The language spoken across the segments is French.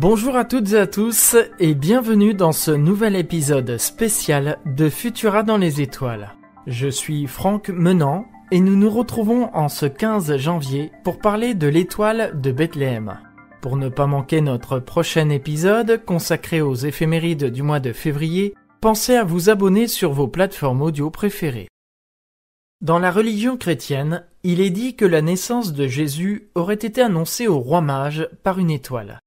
Bonjour à toutes et à tous et bienvenue dans ce nouvel épisode spécial de Futura dans les étoiles. Je suis Franck Menant et nous nous retrouvons en ce 15 janvier pour parler de l'étoile de Bethléem. Pour ne pas manquer notre prochain épisode consacré aux éphémérides du mois de février, pensez à vous abonner sur vos plateformes audio préférées. Dans la religion chrétienne, il est dit que la naissance de Jésus aurait été annoncée aux rois mages par une étoile.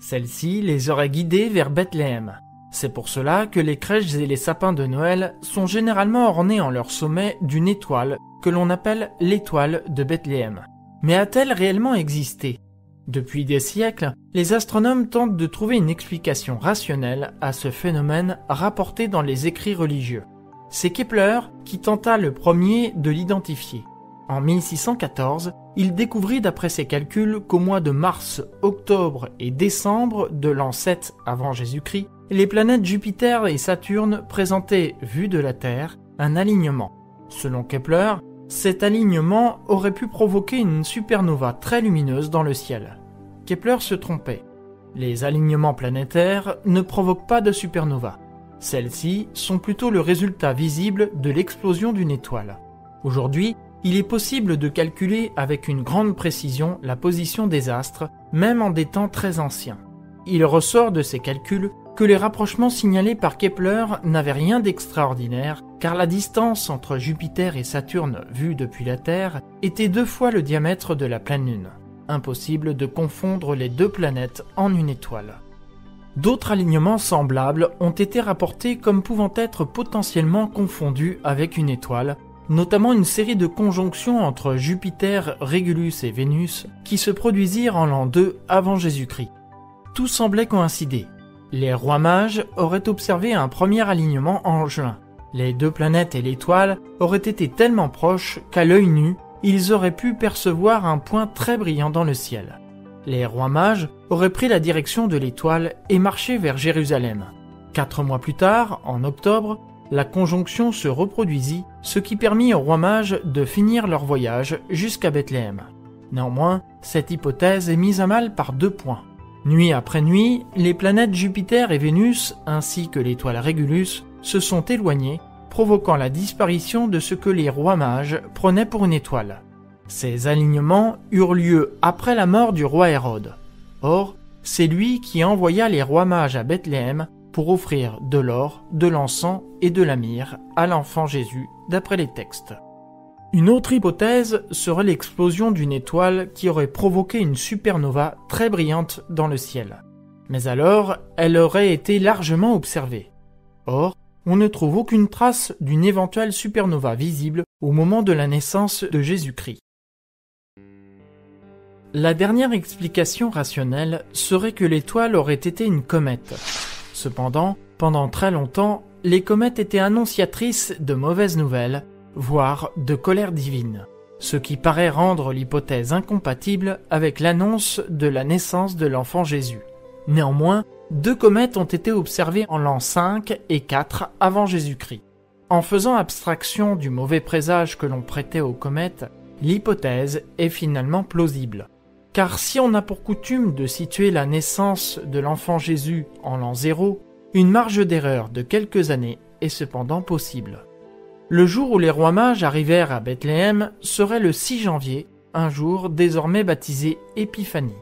Celle-ci les aurait guidés vers Bethléem. C'est pour cela que les crèches et les sapins de Noël sont généralement ornés en leur sommet d'une étoile que l'on appelle l'étoile de Bethléem. Mais a-t-elle réellement existé ? Depuis des siècles, les astronomes tentent de trouver une explication rationnelle à ce phénomène rapporté dans les écrits religieux. C'est Kepler qui tenta le premier de l'identifier. En 1614, il découvrit d'après ses calculs qu'au mois de mars, octobre et décembre de l'an 7 avant Jésus-Christ, les planètes Jupiter et Saturne présentaient, vu de la Terre, un alignement. Selon Kepler, cet alignement aurait pu provoquer une supernova très lumineuse dans le ciel. Kepler se trompait. Les alignements planétaires ne provoquent pas de supernova. Celles-ci sont plutôt le résultat visible de l'explosion d'une étoile. Aujourd'hui, il est possible de calculer avec une grande précision la position des astres, même en des temps très anciens. Il ressort de ces calculs que les rapprochements signalés par Kepler n'avaient rien d'extraordinaire, car la distance entre Jupiter et Saturne vue depuis la Terre était 2 fois le diamètre de la pleine Lune. Impossible de confondre les deux planètes en une étoile. D'autres alignements semblables ont été rapportés comme pouvant être potentiellement confondus avec une étoile, notamment une série de conjonctions entre Jupiter, Régulus et Vénus qui se produisirent en l'an 2 avant Jésus-Christ. Tout semblait coïncider. Les rois mages auraient observé un premier alignement en juin. Les deux planètes et l'étoile auraient été tellement proches qu'à l'œil nu, ils auraient pu percevoir un point très brillant dans le ciel. Les rois mages auraient pris la direction de l'étoile et marché vers Jérusalem. 4 mois plus tard, en octobre, la conjonction se reproduisit, ce qui permit aux rois mages de finir leur voyage jusqu'à Bethléem. Néanmoins, cette hypothèse est mise à mal par 2 points. Nuit après nuit, les planètes Jupiter et Vénus, ainsi que l'étoile Régulus, se sont éloignées, provoquant la disparition de ce que les rois mages prenaient pour une étoile. Ces alignements eurent lieu après la mort du roi Hérode. Or, c'est lui qui envoya les rois mages à Bethléem pour offrir de l'or, de l'encens et de la myrrhe à l'enfant Jésus, d'après les textes. Une autre hypothèse serait l'explosion d'une étoile qui aurait provoqué une supernova très brillante dans le ciel. Mais alors, elle aurait été largement observée. Or, on ne trouve aucune trace d'une éventuelle supernova visible au moment de la naissance de Jésus-Christ. La dernière explication rationnelle serait que l'étoile aurait été une comète. Cependant, pendant très longtemps, les comètes étaient annonciatrices de mauvaises nouvelles, voire de colère divine, ce qui paraît rendre l'hypothèse incompatible avec l'annonce de la naissance de l'enfant Jésus. Néanmoins, 2 comètes ont été observées en l'an 5 et 4 avant Jésus-Christ. En faisant abstraction du mauvais présage que l'on prêtait aux comètes, l'hypothèse est finalement plausible. Car si on a pour coutume de situer la naissance de l'enfant Jésus en l'an 0, une marge d'erreur de quelques années est cependant possible. Le jour où les rois mages arrivèrent à Bethléem serait le 6 janvier, un jour désormais baptisé Épiphanie.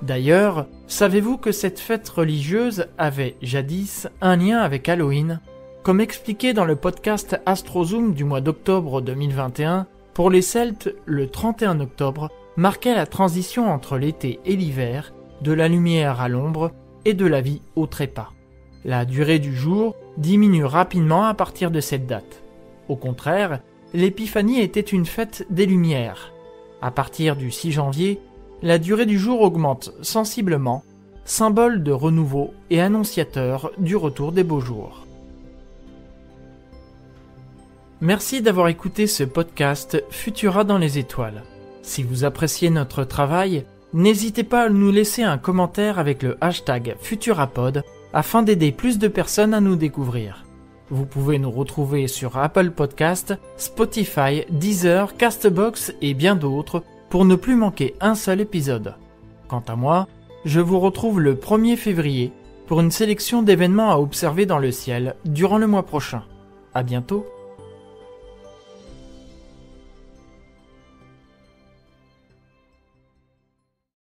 D'ailleurs, savez-vous que cette fête religieuse avait, jadis, un lien avec Halloween ? Comme expliqué dans le podcast AstroZoom du mois d'octobre 2021, pour les Celtes, le 31 octobre marquait la transition entre l'été et l'hiver, de la lumière à l'ombre et de la vie au trépas. La durée du jour diminue rapidement à partir de cette date. Au contraire, l'épiphanie était une fête des lumières. À partir du 6 janvier, la durée du jour augmente sensiblement, symbole de renouveau et annonciateur du retour des beaux jours. Merci d'avoir écouté ce podcast Futura dans les étoiles. Si vous appréciez notre travail, n'hésitez pas à nous laisser un commentaire avec le hashtag Futurapod afin d'aider plus de personnes à nous découvrir. Vous pouvez nous retrouver sur Apple Podcasts, Spotify, Deezer, Castbox et bien d'autres pour ne plus manquer un seul épisode. Quant à moi, je vous retrouve le 1er février pour une sélection d'événements à observer dans le ciel durant le mois prochain. À bientôt.